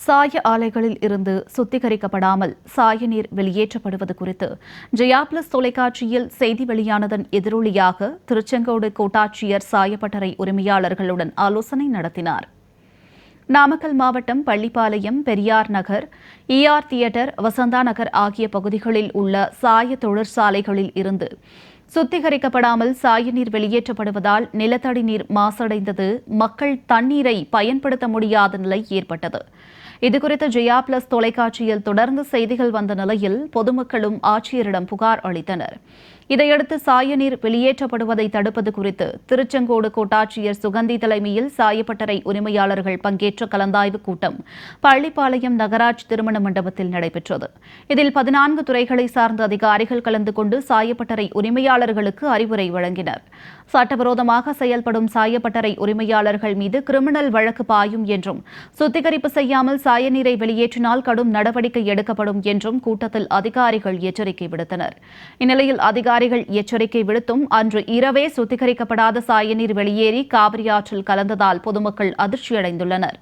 சாய ஆலைகளில் இருந்து சுத்திகரிக்கப்படாமல் சாய நீர் வெளியேற்றப்படுவது குறித்து ஜெயா பிளஸ் தொலைக்காட்சியில் செய்தி வெளியானதன் எதிரொலியாக திருச்செங்கோடு கோட்டாட்சியர் சாயப்பட்டறை உரிமையாளர்களுடன் ஆலோசனை நடத்தினார். நாமக்கல் மாவட்டம் பள்ளிப்பாளையம், பெரியார் நகர், ER தியேட்டர், வசந்தா நகர் ஆகிய பகுதிகளில் உள்ள சாய தொழிற்சாலைகளில் இருந்து சுத்திகரிக்கப்படாமல் சாய நீர் வெளியேற்றப்படுவதால் நிலத்தடி நீர் மாசடைந்தது, மக்கள் தண்ணீரை பயன்படுத்த முடியாத நிலை ஏற்பட்டது. இதுகுறித்து ஜெயா பிளஸ் தொலைக்காட்சியில் தொடர்ந்து செய்திகள் வந்த நிலையில் பொதுமக்களும் ஆட்சியரிடம் புகார் அளித்தனர். இதையடுத்து சாய நீர் வெளியேற்றப்படுவதை தடுப்பது குறித்து திருச்செங்கோடு கோட்டாட்சியர் சுகந்தி தலைமையில் சாயப்பட்டறை உரிமையாளர்கள் பங்கேற்ற கலந்தாய்வு கூட்டம் பள்ளிப்பாளையம் நகராட்சி திருமண மண்டபத்தில் நடைபெற்றது. இதில் 14 துறைகளை சார்ந்த அதிகாரிகள் கலந்து கொண்டு சாயப்பட்டறை உரிமையாளர்களுக்கு அறிவுரை வழங்கினர். சட்டவிரோதமாக செயல்படும் சாயப்பட்டறை உரிமையாளர்கள் மீது கிரிமினல் வழக்கு பாயும் என்றும், சுத்திகரிப்பு செய்யாமல் சாய நீரை வெளியேற்றினால் கடும் நடவடிக்கை எடுக்கப்படும் என்றும் கூட்டத்தில் அதிகாரிகள் எச்சரிக்கை விடுத்தனர். இந்நிலையில் அதிகாரிகள் எச்சரிக்கை விடுத்தும் அன்று இரவே சுத்திகரிக்கப்படாத சாய நீர் வெளியேறி காவிரி ஆற்றில் கலந்ததால் பொதுமக்கள் அதிர்ச்சியடைந்துள்ளனர்.